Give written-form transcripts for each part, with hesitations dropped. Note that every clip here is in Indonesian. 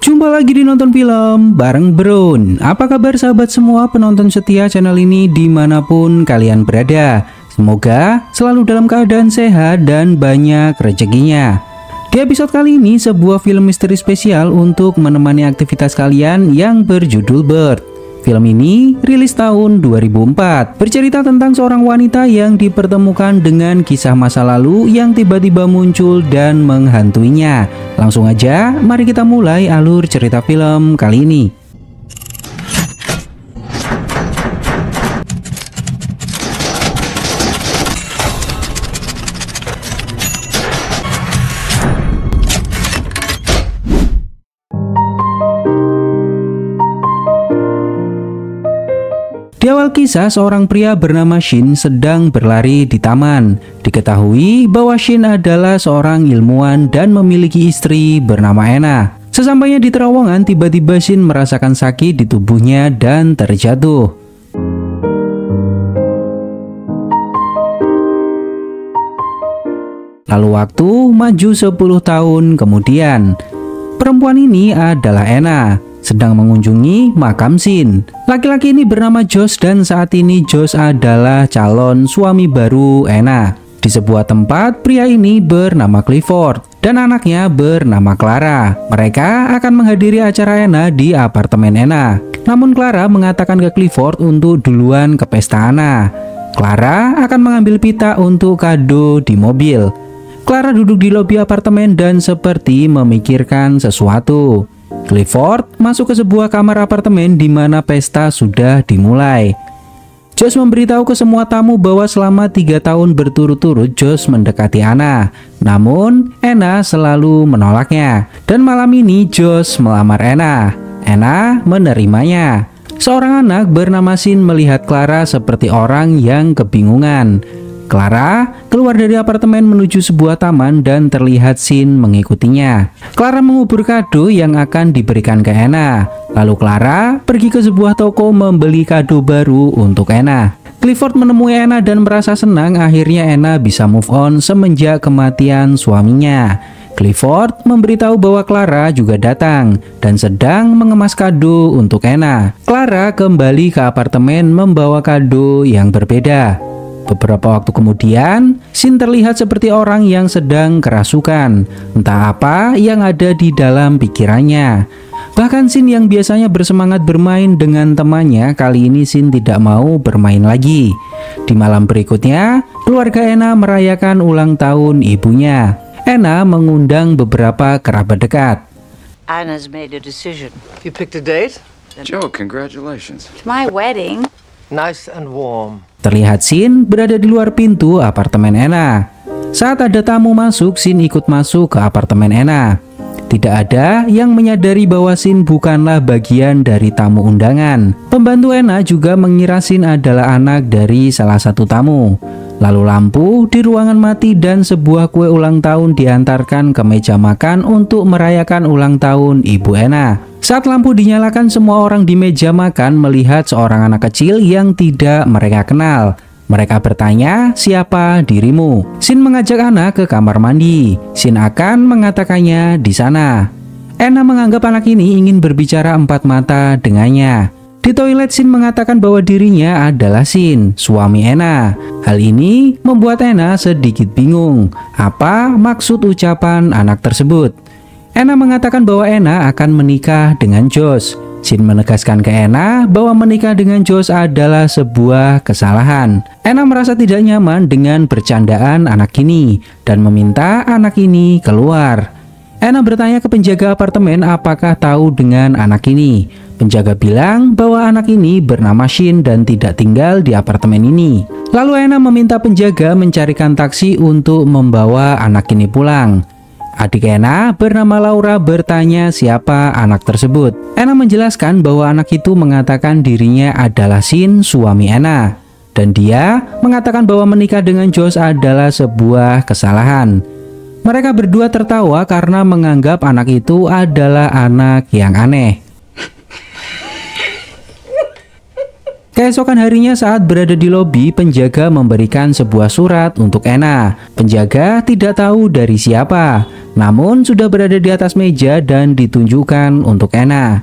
Jumpa lagi di Nonton Film bareng Brown. Apa kabar sahabat semua penonton setia channel ini dimanapun kalian berada? Semoga selalu dalam keadaan sehat dan banyak rezekinya. Di episode kali ini sebuah film misteri spesial untuk menemani aktivitas kalian yang berjudul Bird. Film ini rilis tahun 2004, bercerita tentang seorang wanita yang dipertemukan dengan kisah masa lalu yang tiba-tiba muncul dan menghantuinya. Langsung aja, mari kita mulai alur cerita film kali ini. Di awal kisah, seorang pria bernama Shin sedang berlari di taman. Diketahui bahwa Shin adalah seorang ilmuwan dan memiliki istri bernama Ena. Sesampainya di terowongan, tiba-tiba Shin merasakan sakit di tubuhnya dan terjatuh. Lalu waktu maju 10 tahun kemudian. Perempuan ini adalah Ena, sedang mengunjungi makam Shin. Laki-laki ini bernama Josh dan saat ini Josh adalah calon suami baru Ena. Di sebuah tempat, pria ini bernama Clifford dan anaknya bernama Clara. Mereka akan menghadiri acara Ena di apartemen Ena. Namun Clara mengatakan ke Clifford untuk duluan ke pesta Ena. Clara akan mengambil pita untuk kado di mobil. Clara duduk di lobi apartemen dan seperti memikirkan sesuatu. Clifford masuk ke sebuah kamar apartemen di mana pesta sudah dimulai. Josh memberitahu ke semua tamu bahwa selama 3 tahun berturut-turut Josh mendekati Anna. Namun, Ena selalu menolaknya. Dan malam ini Josh melamar Ena. Ena menerimanya. Seorang anak bernama Shin melihat Clara seperti orang yang kebingungan. Clara keluar dari apartemen menuju sebuah taman dan terlihat Shin mengikutinya. Clara mengubur kado yang akan diberikan ke Ena. Lalu Clara pergi ke sebuah toko membeli kado baru untuk Ena. Clifford menemui Ena dan merasa senang akhirnya Ena bisa move on semenjak kematian suaminya. Clifford memberitahu bahwa Clara juga datang dan sedang mengemas kado untuk Ena. Clara kembali ke apartemen membawa kado yang berbeda. Beberapa waktu kemudian, Shin terlihat seperti orang yang sedang kerasukan. Entah apa yang ada di dalam pikirannya. Bahkan Shin yang biasanya bersemangat bermain dengan temannya, kali ini Shin tidak mau bermain lagi. Di malam berikutnya, keluarga Ena merayakan ulang tahun ibunya. Ena mengundang beberapa kerabat dekat. Anna's made a decision. You picked a date? Joe, congratulations. It's my wedding. Nice and warm. Terlihat Shin berada di luar pintu apartemen Ena. Saat ada tamu masuk, Shin ikut masuk ke apartemen Ena. Tidak ada yang menyadari bahwa Shin bukanlah bagian dari tamu undangan. Pembantu Ena juga mengira Shin adalah anak dari salah satu tamu. Lalu lampu di ruangan mati dan sebuah kue ulang tahun diantarkan ke meja makan untuk merayakan ulang tahun ibu Ena. Saat lampu dinyalakan, semua orang di meja makan melihat seorang anak kecil yang tidak mereka kenal. Mereka bertanya, "Siapa dirimu?" Shin mengajak Anna ke kamar mandi. Shin akan mengatakannya di sana. Ena menganggap anak ini ingin berbicara empat mata dengannya. Di toilet, Shin mengatakan bahwa dirinya adalah Shin, suami Ena. Hal ini membuat Ena sedikit bingung. Apa maksud ucapan anak tersebut? Ena mengatakan bahwa Ena akan menikah dengan Josh. Shin menegaskan ke Ena bahwa menikah dengan Josh adalah sebuah kesalahan. Ena merasa tidak nyaman dengan bercandaan anak ini dan meminta anak ini keluar. Ena bertanya ke penjaga apartemen apakah tahu dengan anak ini. Penjaga bilang bahwa anak ini bernama Shin dan tidak tinggal di apartemen ini. Lalu Ena meminta penjaga mencarikan taksi untuk membawa anak ini pulang. Adik Ena bernama Laura bertanya siapa anak tersebut. Ena menjelaskan bahwa anak itu mengatakan dirinya adalah Shin, suami Ena. Dan dia mengatakan bahwa menikah dengan Josh adalah sebuah kesalahan. Mereka berdua tertawa karena menganggap anak itu adalah anak yang aneh. Keesokan harinya saat berada di lobi, penjaga memberikan sebuah surat untuk Anna. Penjaga tidak tahu dari siapa, namun sudah berada di atas meja dan ditunjukkan untuk Anna.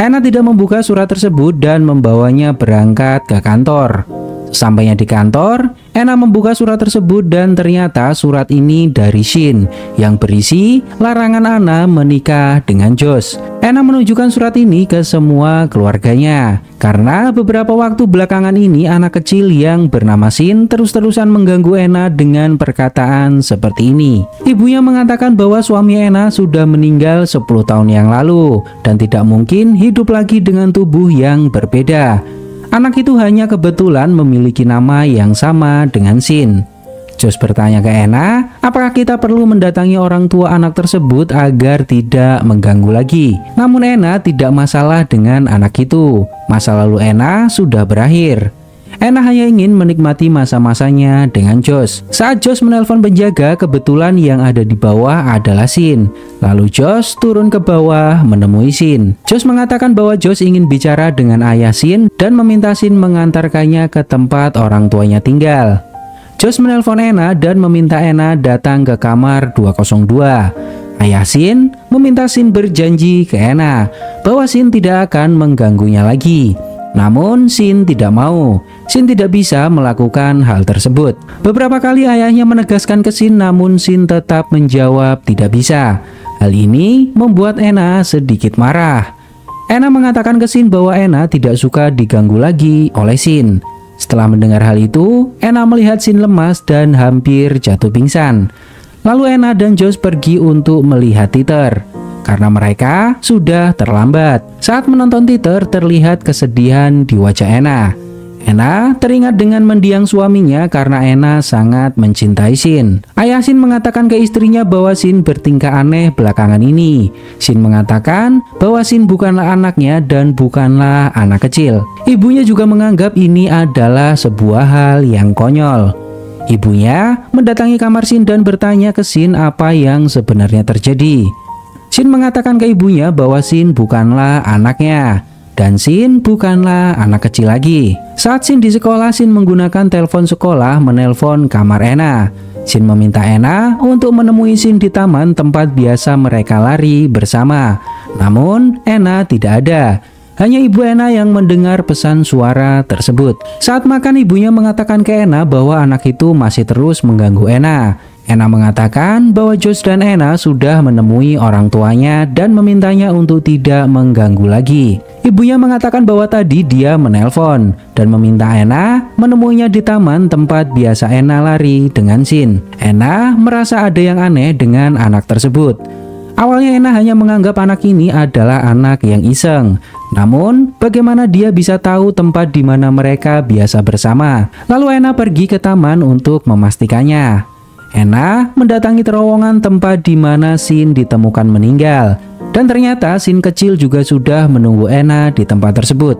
Anna tidak membuka surat tersebut dan membawanya berangkat ke kantor. Sampainya di kantor, Anna membuka surat tersebut dan ternyata surat ini dari Shin yang berisi larangan Anna menikah dengan Josh. Anna menunjukkan surat ini ke semua keluarganya karena beberapa waktu belakangan ini anak kecil yang bernama Shin terus-terusan mengganggu Anna dengan perkataan seperti ini. Ibunya mengatakan bahwa suami Anna sudah meninggal 10 tahun yang lalu dan tidak mungkin hidup lagi dengan tubuh yang berbeda. Anak itu hanya kebetulan memiliki nama yang sama dengan Shin. Josh bertanya ke Anna, apakah kita perlu mendatangi orang tua anak tersebut agar tidak mengganggu lagi? Namun Anna tidak masalah dengan anak itu. Masa lalu Anna sudah berakhir. Anna hanya ingin menikmati masa-masanya dengan Josh. Saat Josh menelpon penjaga, kebetulan yang ada di bawah adalah Shin. Lalu Josh turun ke bawah menemui Shin. Josh mengatakan bahwa Josh ingin bicara dengan ayah Shin dan meminta Shin mengantarkannya ke tempat orang tuanya tinggal. Josh menelpon Anna dan meminta Anna datang ke kamar 202. Ayah Shin meminta Shin berjanji ke Anna bahwa Shin tidak akan mengganggunya lagi. Namun Shin tidak mau. Shin tidak bisa melakukan hal tersebut. Beberapa kali ayahnya menegaskan ke Shin, namun Shin tetap menjawab tidak bisa. Hal ini membuat Anna sedikit marah. Anna mengatakan ke Shin bahwa Anna tidak suka diganggu lagi oleh Shin. Setelah mendengar hal itu, Anna melihat Shin lemas dan hampir jatuh pingsan. Lalu Anna dan Josh pergi untuk melihat teater karena mereka sudah terlambat. Saat menonton teater, terlihat kesedihan di wajah Anna. Anna teringat dengan mendiang suaminya karena Anna sangat mencintai Shin. Ayah Shin mengatakan ke istrinya bahwa Shin bertingkah aneh belakangan ini. Shin mengatakan bahwa Shin bukanlah anaknya dan bukanlah anak kecil. Ibunya juga menganggap ini adalah sebuah hal yang konyol. Ibunya mendatangi kamar Shin dan bertanya ke Shin apa yang sebenarnya terjadi. Shin mengatakan ke ibunya bahwa Shin bukanlah anaknya dan Shin bukanlah anak kecil lagi. Saat Shin di sekolah, Shin menggunakan telepon sekolah menelpon kamar Anna. Shin meminta Anna untuk menemui Shin di taman tempat biasa mereka lari bersama. Namun Anna tidak ada. Hanya ibu Anna yang mendengar pesan suara tersebut. Saat makan, ibunya mengatakan ke Anna bahwa anak itu masih terus mengganggu Anna. Anna mengatakan bahwa Josh dan Anna sudah menemui orang tuanya dan memintanya untuk tidak mengganggu lagi. Ibunya mengatakan bahwa tadi dia menelpon dan meminta Anna menemuinya di taman tempat biasa Anna lari dengan Shin. Anna merasa ada yang aneh dengan anak tersebut. Awalnya Anna hanya menganggap anak ini adalah anak yang iseng. Namun, bagaimana dia bisa tahu tempat di mana mereka biasa bersama? Lalu Anna pergi ke taman untuk memastikannya. Anna mendatangi terowongan tempat di mana Shin ditemukan meninggal. Dan ternyata Shin kecil juga sudah menunggu Anna di tempat tersebut.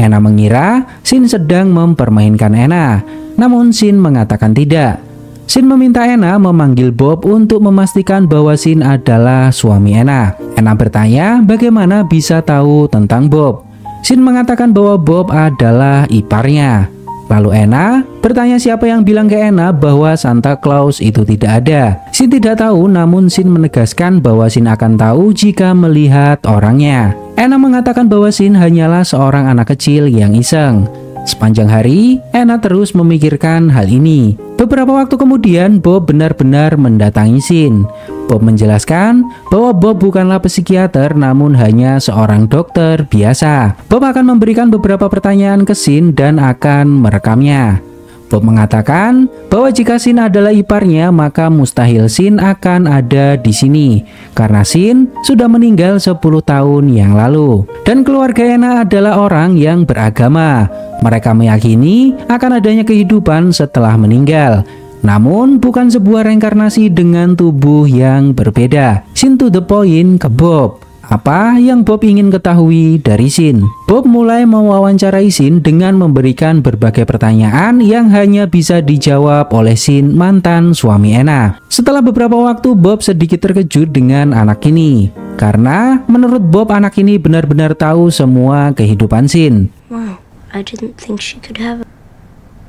Anna mengira Shin sedang mempermainkan Anna. Namun Shin mengatakan tidak. Shin meminta Anna memanggil Bob untuk memastikan bahwa Shin adalah suami Anna. Anna bertanya bagaimana bisa tahu tentang Bob. Shin mengatakan bahwa Bob adalah iparnya. Lalu Anna bertanya siapa yang bilang ke Anna bahwa Santa Claus itu tidak ada. Shin tidak tahu, namun Shin menegaskan bahwa Shin akan tahu jika melihat orangnya. Anna mengatakan bahwa Shin hanyalah seorang anak kecil yang iseng. Sepanjang hari, Anna terus memikirkan hal ini. Beberapa waktu kemudian, Bob benar-benar mendatangi Shin. Bob menjelaskan bahwa Bob bukanlah psikiater namun hanya seorang dokter biasa. Bob akan memberikan beberapa pertanyaan ke Shin dan akan merekamnya. Bob mengatakan bahwa jika Shin adalah iparnya, maka mustahil Shin akan ada di sini karena Shin sudah meninggal 10 tahun yang lalu. Dan keluarga Anna adalah orang yang beragama. Mereka meyakini akan adanya kehidupan setelah meninggal. Namun bukan sebuah reinkarnasi dengan tubuh yang berbeda. Shin to the point ke Bob. Apa yang Bob ingin ketahui dari Shin? Bob mulai mewawancarai Shin dengan memberikan berbagai pertanyaan yang hanya bisa dijawab oleh Shin, mantan suami Anna. Setelah beberapa waktu, Bob sedikit terkejut dengan anak ini. Karena menurut Bob anak ini benar-benar tahu semua kehidupan Shin. Wow, I didn't think she could have.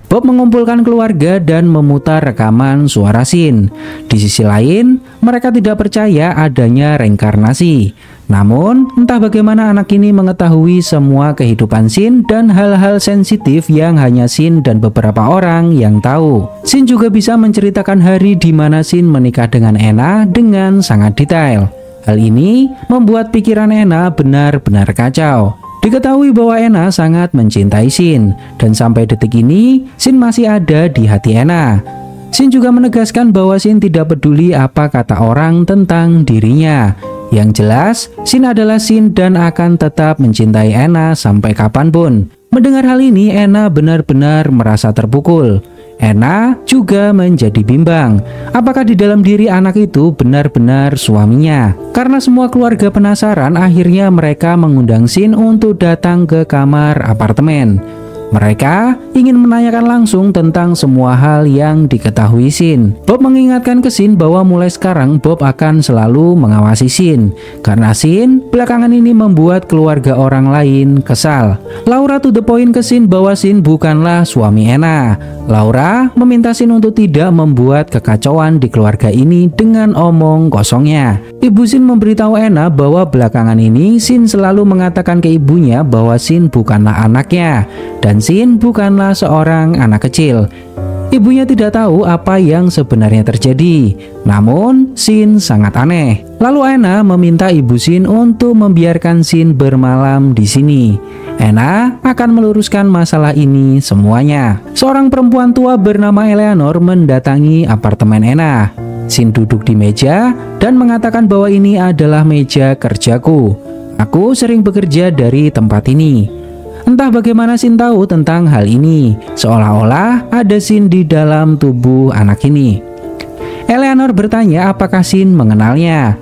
Bob mengumpulkan keluarga dan memutar rekaman suara Sin. Di sisi lain, mereka tidak percaya adanya reinkarnasi. Namun, entah bagaimana anak ini mengetahui semua kehidupan Sin dan hal-hal sensitif yang hanya Sin dan beberapa orang yang tahu. Sin juga bisa menceritakan hari di mana Sin menikah dengan Anna dengan sangat detail. Hal ini membuat pikiran Anna benar-benar kacau. Diketahui bahwa Anna sangat mencintai Sin, dan sampai detik ini Sin masih ada di hati Anna. Sin juga menegaskan bahwa Sin tidak peduli apa kata orang tentang dirinya. Yang jelas, Sin adalah Sin dan akan tetap mencintai Anna sampai kapanpun. Mendengar hal ini, Anna benar-benar merasa terpukul. Anna juga menjadi bimbang. Apakah di dalam diri anak itu benar-benar suaminya? Karena semua keluarga penasaran, akhirnya mereka mengundang Sin untuk datang ke kamar apartemen. Mereka ingin menanyakan langsung tentang semua hal yang diketahui Sin. Bob mengingatkan ke Sin bahwa mulai sekarang Bob akan selalu mengawasi Sin, karena Sin belakangan ini membuat keluarga orang lain kesal. Laura to the point ke Sin bahwa Sin bukanlah suami Anna. Laura meminta Sin untuk tidak membuat kekacauan di keluarga ini dengan omong kosongnya. Ibu Sin memberitahu Anna bahwa belakangan ini Sin selalu mengatakan ke ibunya bahwa Sin bukanlah anaknya dan Sin bukanlah seorang anak kecil. Ibunya tidak tahu apa yang sebenarnya terjadi. Namun Sin sangat aneh. Lalu Anna meminta ibu Sin untuk membiarkan Sin bermalam di sini. Anna akan meluruskan masalah ini semuanya. Seorang perempuan tua bernama Eleanor mendatangi apartemen Anna. Sin duduk di meja dan mengatakan bahwa ini adalah meja kerjaku. Aku sering bekerja dari tempat ini. Entah bagaimana Sin tahu tentang hal ini, seolah-olah ada Sin di dalam tubuh anak ini. Eleanor bertanya apakah Sin mengenalnya.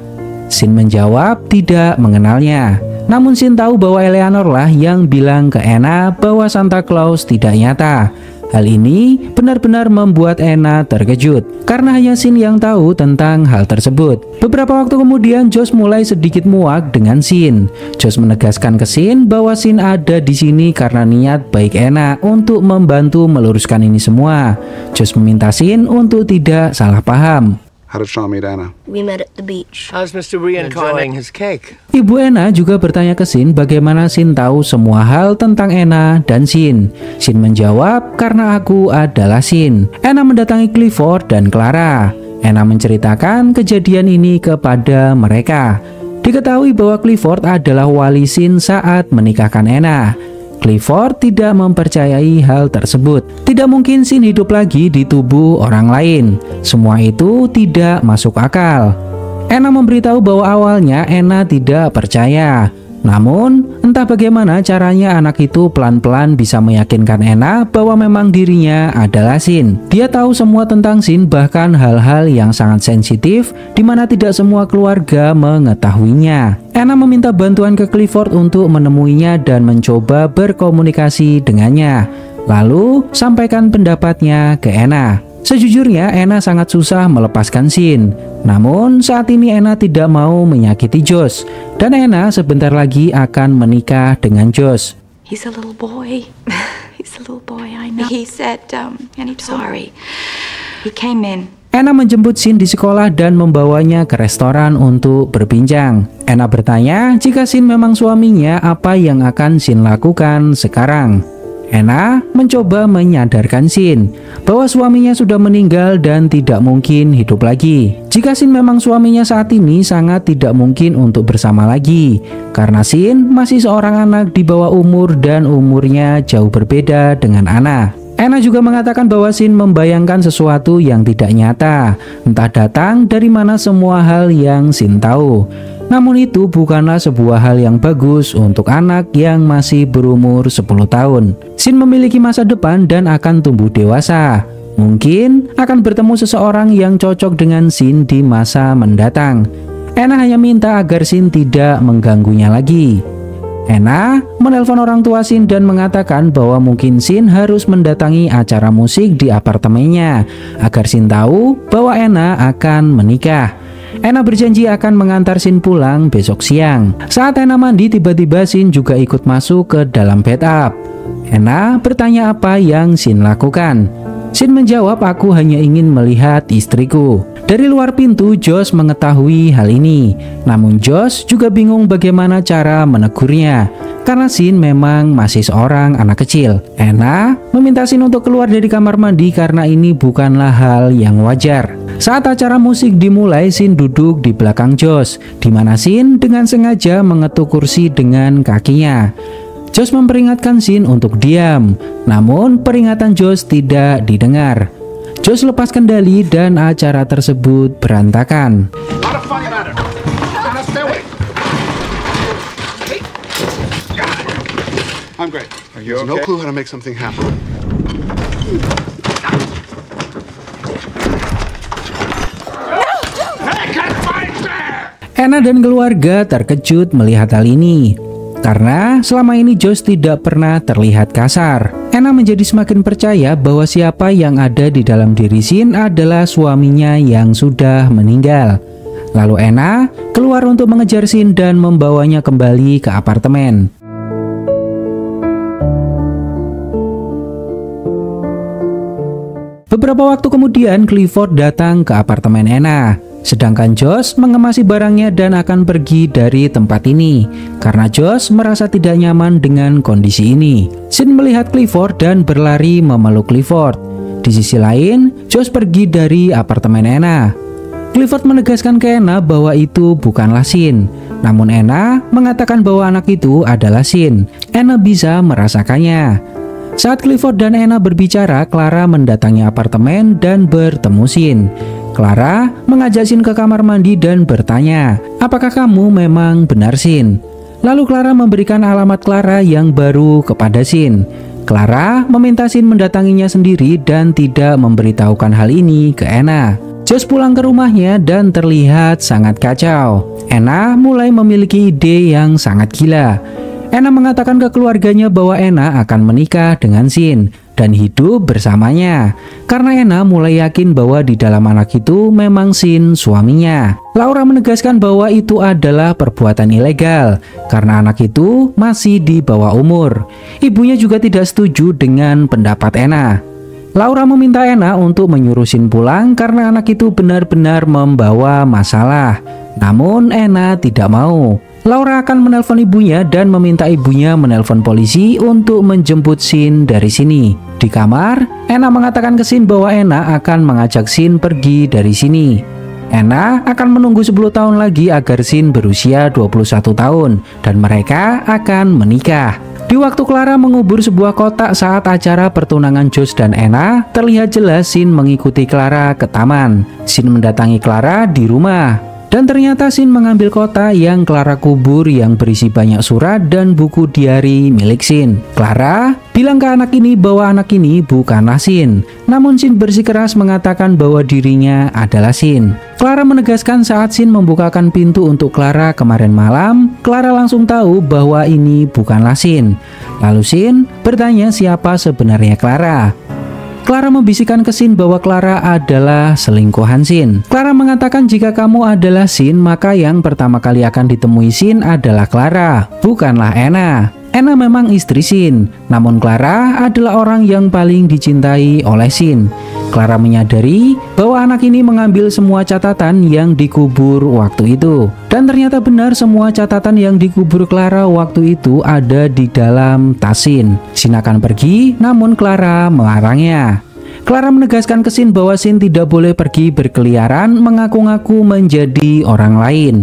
Sin menjawab tidak mengenalnya. Namun Sin tahu bahwa Eleanor lah yang bilang ke Anna bahwa Santa Claus tidak nyata. Hal ini benar-benar membuat Anna terkejut, karena hanya Sin yang tahu tentang hal tersebut. Beberapa waktu kemudian Josh mulai sedikit muak dengan Sin. Josh menegaskan ke Sin bahwa Sin ada di sini karena niat baik Anna untuk membantu meluruskan ini semua. Josh meminta Sin untuk tidak salah paham. How did Sean meet Anna? We met at the beach. How's Mr. Reincarnating his cake? Ibu Anna juga bertanya ke Sin bagaimana Sin tahu semua hal tentang Anna dan Sin. Sin menjawab, karena aku adalah Sin. Anna mendatangi Clifford dan Clara. Anna menceritakan kejadian ini kepada mereka. Diketahui bahwa Clifford adalah wali Sin saat menikahkan Anna. Clifford tidak mempercayai hal tersebut. Tidak mungkin Sin hidup lagi di tubuh orang lain. Semua itu tidak masuk akal. Anna memberitahu bahwa awalnya Anna tidak percaya. Namun, entah bagaimana caranya anak itu pelan-pelan bisa meyakinkan Anna bahwa memang dirinya adalah Sin. Dia tahu semua tentang Sin, bahkan hal-hal yang sangat sensitif di mana tidak semua keluarga mengetahuinya. Anna meminta bantuan ke Clifford untuk menemuinya dan mencoba berkomunikasi dengannya. Lalu, sampaikan pendapatnya ke Anna. Sejujurnya, Anna sangat susah melepaskan Sin. Namun, saat ini Anna tidak mau menyakiti Josh. Dan Anna sebentar lagi akan menikah dengan Josh. He's a little boy. He's a little boy, I know. He said, and he told sorry. He came in. Anna menjemput Sin di sekolah dan membawanya ke restoran untuk berbincang. Anna bertanya jika Sin memang suaminya, apa yang akan Sin lakukan sekarang. Anna mencoba menyadarkan Sin bahwa suaminya sudah meninggal dan tidak mungkin hidup lagi. Jika Sin memang suaminya saat ini, sangat tidak mungkin untuk bersama lagi, karena Sin masih seorang anak di bawah umur dan umurnya jauh berbeda dengan Anna. Anna juga mengatakan bahwa Sin membayangkan sesuatu yang tidak nyata, entah datang dari mana semua hal yang Sin tahu. Namun itu bukanlah sebuah hal yang bagus untuk anak yang masih berumur 10 tahun. Sin memiliki masa depan dan akan tumbuh dewasa. Mungkin akan bertemu seseorang yang cocok dengan Sin di masa mendatang. Anna hanya minta agar Sin tidak mengganggunya lagi. Anna menelpon orang tua Sin dan mengatakan bahwa mungkin Sin harus mendatangi acara musik di apartemennya agar Sin tahu bahwa Anna akan menikah. Anna berjanji akan mengantar Sin pulang besok siang. Saat Anna mandi, tiba-tiba Sin juga ikut masuk ke dalam bathtub. Anna bertanya apa yang Sin lakukan. Sin menjawab, aku hanya ingin melihat istriku. Dari luar pintu, Josh mengetahui hal ini. Namun Josh juga bingung bagaimana cara menegurnya, karena Sin memang masih seorang anak kecil. Anna meminta Sin untuk keluar dari kamar mandi karena ini bukanlah hal yang wajar. Saat acara musik dimulai, Sin duduk di belakang Josh, di mana Sin dengan sengaja mengetuk kursi dengan kakinya. Josh memperingatkan Sin untuk diam, namun peringatan Josh tidak didengar. Josh lepas kendali dan acara tersebut berantakan. I'm great. Are you okay? No clue how to make something happen. Anna dan keluarga terkejut melihat hal ini, karena selama ini Josh tidak pernah terlihat kasar. Anna menjadi semakin percaya bahwa siapa yang ada di dalam diri Sin adalah suaminya yang sudah meninggal. Lalu Anna keluar untuk mengejar Sin dan membawanya kembali ke apartemen. Beberapa waktu kemudian, Clifford datang ke apartemen Anna. Sedangkan Josh mengemasi barangnya dan akan pergi dari tempat ini karena Josh merasa tidak nyaman dengan kondisi ini. Sin melihat Clifford dan berlari memeluk Clifford. Di sisi lain, Josh pergi dari apartemen Anna. Clifford menegaskan ke Anna bahwa itu bukanlah Sin. Namun Anna mengatakan bahwa anak itu adalah Sin. Anna bisa merasakannya. Saat Clifford dan Anna berbicara, Clara mendatangi apartemen dan bertemu Sin. Clara mengajak Sin ke kamar mandi dan bertanya, apakah kamu memang benar Sin? Lalu Clara memberikan alamat Clara yang baru kepada Sin. Clara meminta Sin mendatanginya sendiri dan tidak memberitahukan hal ini ke Anna. Josh pulang ke rumahnya dan terlihat sangat kacau. Anna mulai memiliki ide yang sangat gila. Anna mengatakan ke keluarganya bahwa Anna akan menikah dengan Sin dan hidup bersamanya, karena Anna mulai yakin bahwa di dalam anak itu memang Sin suaminya. Laura menegaskan bahwa itu adalah perbuatan ilegal karena anak itu masih di bawah umur. Ibunya juga tidak setuju dengan pendapat Anna. Laura meminta Anna untuk menyuruh Sin pulang karena anak itu benar-benar membawa masalah. Namun Anna tidak mau. Laura akan menelpon ibunya dan meminta ibunya menelpon polisi untuk menjemput Sin dari sini. Di kamar, Anna mengatakan ke Sin bahwa Anna akan mengajak Sin pergi dari sini. Anna akan menunggu 10 tahun lagi agar Sin berusia 21 tahun dan mereka akan menikah. Di waktu Clara mengubur sebuah kotak saat acara pertunangan Josh dan Anna, terlihat jelas Sin mengikuti Clara ke taman. Sin mendatangi Clara di rumah. Dan ternyata Sin mengambil kotak yang Clara kubur yang berisi banyak surat dan buku diari milik Sin. Clara bilang ke anak ini bahwa anak ini bukanlah Sin. Namun Sin bersikeras mengatakan bahwa dirinya adalah Sin. Clara menegaskan saat Sin membukakan pintu untuk Clara kemarin malam, Clara langsung tahu bahwa ini bukanlah Sin. Lalu Sin bertanya siapa sebenarnya Clara. Clara membisikkan ke Sin bahwa Clara adalah selingkuhan Sin. Clara mengatakan jika kamu adalah Sin, maka yang pertama kali akan ditemui Sin adalah Clara, bukanlah Anna. Anna memang istri Sin, namun Clara adalah orang yang paling dicintai oleh Sin. Clara menyadari bahwa anak ini mengambil semua catatan yang dikubur waktu itu. Dan ternyata benar semua catatan yang dikubur Clara waktu itu ada di dalam tas Sin. Sin akan pergi, namun Clara melarangnya. Clara menegaskan ke Sin bahwa Sin tidak boleh pergi berkeliaran mengaku-ngaku menjadi orang lain.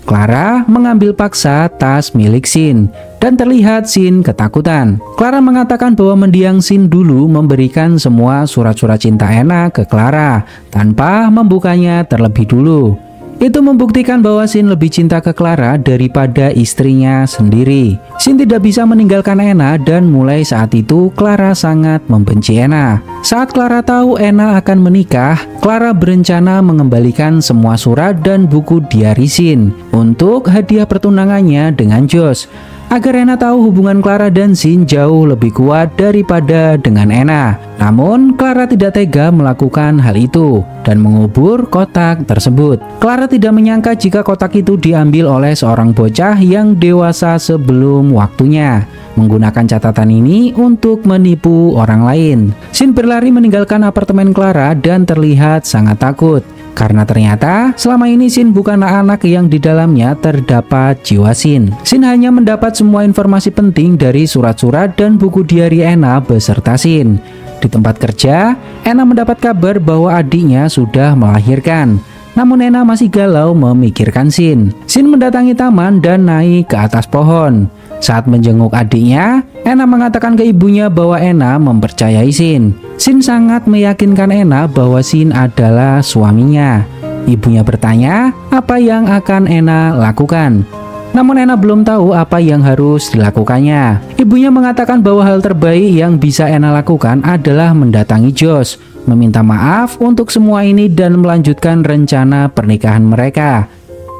Clara mengambil paksa tas milik Sin dan terlihat Sin ketakutan. Clara mengatakan bahwa mendiang Sin dulu memberikan semua surat-surat cinta Anna ke Clara tanpa membukanya terlebih dulu. Itu membuktikan bahwa Sin lebih cinta ke Clara daripada istrinya sendiri. Sin tidak bisa meninggalkan Anna dan mulai saat itu Clara sangat membenci Anna. Saat Clara tahu Anna akan menikah, Clara berencana mengembalikan semua surat dan buku diari Sin untuk hadiah pertunangannya dengan Josh, agar Anna tahu hubungan Clara dan Sin jauh lebih kuat daripada dengan Anna. Namun Clara tidak tega melakukan hal itu dan mengubur kotak tersebut. Clara tidak menyangka jika kotak itu diambil oleh seorang bocah yang dewasa sebelum waktunya. menggunakan catatan ini untuk menipu orang lain. Shin berlari meninggalkan apartemen Clara dan terlihat sangat takut. Karena ternyata selama ini Shin bukanlah anak yang di dalamnya terdapat jiwa Shin. Shin hanya mendapat semua informasi penting dari surat-surat dan buku diari Anna beserta Shin. Di tempat kerja, Anna mendapat kabar bahwa adiknya sudah melahirkan. Namun Anna masih galau memikirkan Shin. Shin mendatangi taman dan naik ke atas pohon. Saat menjenguk adiknya, Anna mengatakan ke ibunya bahwa Anna mempercayai Shin. Shin sangat meyakinkan Anna bahwa Shin adalah suaminya. Ibunya bertanya apa yang akan Anna lakukan. Namun Anna belum tahu apa yang harus dilakukannya. Ibunya mengatakan bahwa hal terbaik yang bisa Anna lakukan adalah mendatangi Josh, meminta maaf untuk semua ini dan melanjutkan rencana pernikahan mereka.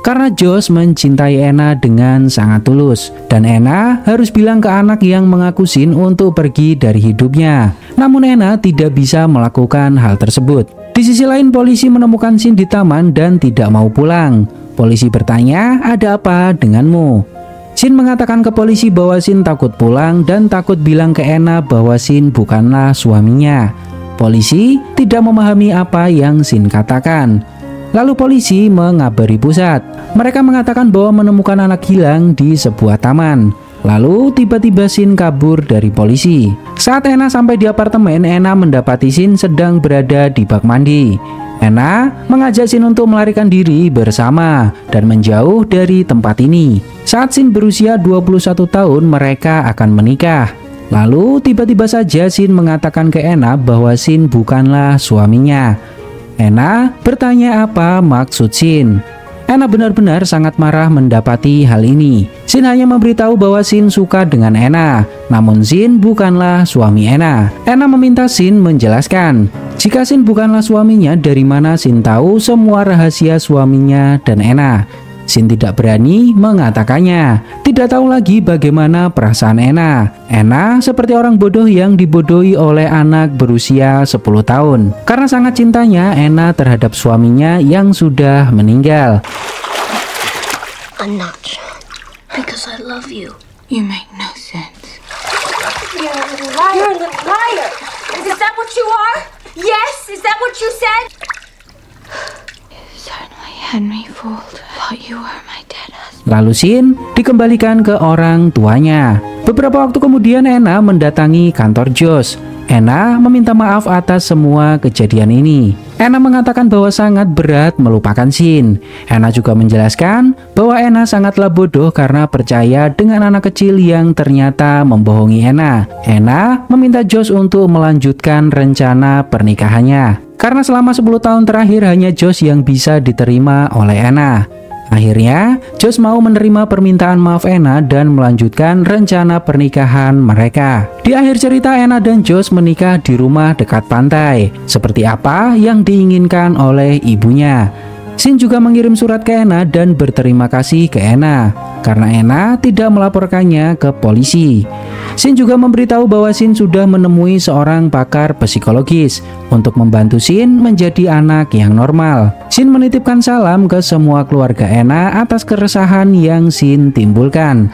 Karena Josh mencintai Anna dengan sangat tulus, dan Anna harus bilang ke anak yang mengaku Shin untuk pergi dari hidupnya. Namun Anna tidak bisa melakukan hal tersebut. Di sisi lain, polisi menemukan Shin di taman dan tidak mau pulang. Polisi bertanya, "Ada apa denganmu?" Shin mengatakan ke polisi bahwa Shin takut pulang dan takut bilang ke Anna bahwa Shin bukanlah suaminya. Polisi tidak memahami apa yang Shin katakan. Lalu polisi mengabari pusat. Mereka mengatakan bahwa menemukan anak hilang di sebuah taman. Lalu tiba-tiba Shin kabur dari polisi. Saat Anna sampai di apartemen, Anna mendapati Shin sedang berada di bak mandi. Anna mengajak Shin untuk melarikan diri bersama dan menjauh dari tempat ini. Saat Shin berusia 21 tahun, mereka akan menikah. Lalu tiba-tiba saja Shin mengatakan ke Anna bahwa Shin bukanlah suaminya. Anna bertanya apa maksud Shin. Anna benar-benar sangat marah mendapati hal ini. Shin hanya memberitahu bahwa Shin suka dengan Anna, namun Shin bukanlah suami Anna. Anna meminta Shin menjelaskan. Jika Shin bukanlah suaminya, dari mana Shin tahu semua rahasia suaminya dan Anna? Shin tidak berani mengatakannya. Tidak tahu lagi bagaimana perasaan Anna. Anna seperti orang bodoh yang dibodohi oleh anak berusia 10 tahun. Karena sangat cintanya Anna terhadap suaminya yang sudah meninggal. I'm not, Sean. Because I love you. You make no sense. You're a little liar. You're a little liar. Is that what you are? Yes? Is that what you said? Certainly had me fooled. Thought you were my dead husband. Lalu Shin dikembalikan ke orang tuanya. Beberapa waktu kemudian Anna mendatangi kantor Josh. Anna meminta maaf atas semua kejadian ini. Anna mengatakan bahwa sangat berat melupakan Shin. Anna juga menjelaskan bahwa Anna sangatlah bodoh karena percaya dengan anak kecil yang ternyata membohongi Anna. Anna meminta Josh untuk melanjutkan rencana pernikahannya. Karena selama 10 tahun terakhir hanya Josh yang bisa diterima oleh Anna. Akhirnya, Josh mau menerima permintaan maaf Anna dan melanjutkan rencana pernikahan mereka. Di akhir cerita, Anna dan Josh menikah di rumah dekat pantai, seperti apa yang diinginkan oleh ibunya. Shin juga mengirim surat ke Anna dan berterima kasih ke Anna karena Anna tidak melaporkannya ke polisi. Shin juga memberitahu bahwa Shin sudah menemui seorang pakar psikologis untuk membantu Shin menjadi anak yang normal. Shin menitipkan salam ke semua keluarga Anna atas keresahan yang Shin timbulkan.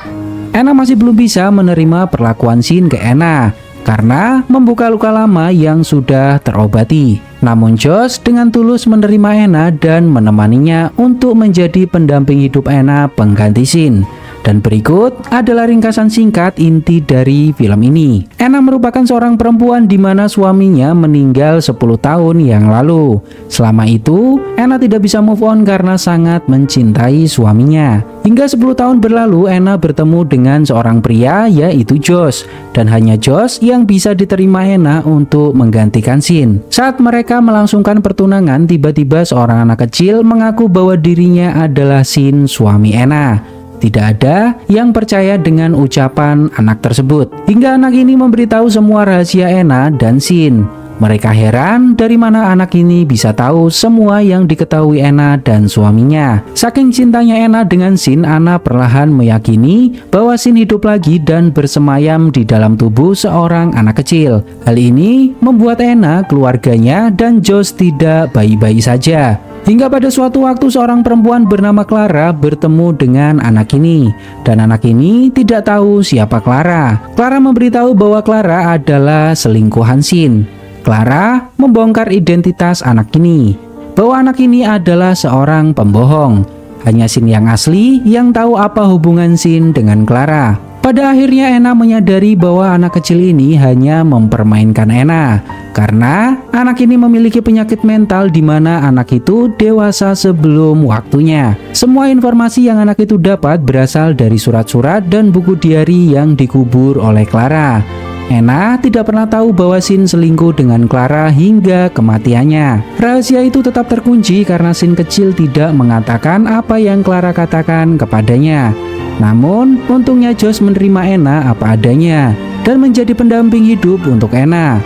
Anna masih belum bisa menerima perlakuan Shin ke Anna karena membuka luka lama yang sudah terobati. Namun Josh dengan tulus menerima Anna dan menemaninya untuk menjadi pendamping hidup Anna pengganti Shin. Dan berikut adalah ringkasan singkat inti dari film ini. Anna merupakan seorang perempuan di mana suaminya meninggal 10 tahun yang lalu. Selama itu, Anna tidak bisa move on karena sangat mencintai suaminya. Hingga 10 tahun berlalu, Anna bertemu dengan seorang pria yaitu Josh. Dan hanya Josh yang bisa diterima Anna untuk menggantikan Shin. Saat mereka melangsungkan pertunangan, tiba-tiba seorang anak kecil mengaku bahwa dirinya adalah Shin, suami Anna. Tidak ada yang percaya dengan ucapan anak tersebut. Hingga anak ini memberitahu semua rahasia Anna dan Shin. Mereka heran dari mana anak ini bisa tahu semua yang diketahui Anna dan suaminya. Saking cintanya Anna dengan Shin, Anna perlahan meyakini bahwa Shin hidup lagi dan bersemayam di dalam tubuh seorang anak kecil. Hal ini membuat Anna, keluarganya, dan Josh tidak baik-baik saja. Hingga pada suatu waktu seorang perempuan bernama Clara bertemu dengan anak ini. Dan anak ini tidak tahu siapa Clara. Clara memberitahu bahwa Clara adalah selingkuhan Shin. Clara membongkar identitas anak ini, bahwa anak ini adalah seorang pembohong. Hanya Shin yang asli yang tahu apa hubungan Shin dengan Clara. Pada akhirnya Anna menyadari bahwa anak kecil ini hanya mempermainkan Anna, karena anak ini memiliki penyakit mental di mana anak itu dewasa sebelum waktunya. Semua informasi yang anak itu dapat berasal dari surat-surat dan buku diari yang dikubur oleh Clara. Anna tidak pernah tahu bahwa Shin selingkuh dengan Clara hingga kematiannya. Rahasia itu tetap terkunci karena Shin kecil tidak mengatakan apa yang Clara katakan kepadanya. Namun, untungnya Josh menerima Anna apa adanya dan menjadi pendamping hidup untuk Anna.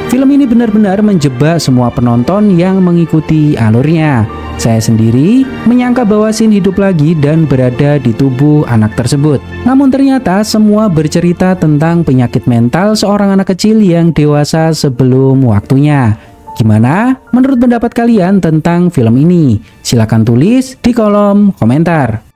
Film ini benar-benar menjebak semua penonton yang mengikuti alurnya. Saya sendiri menyangka bahwa Shin hidup lagi dan berada di tubuh anak tersebut. Namun ternyata semua bercerita tentang penyakit mental seorang anak kecil yang dewasa sebelum waktunya. Gimana menurut pendapat kalian tentang film ini? Silahkan tulis di kolom komentar.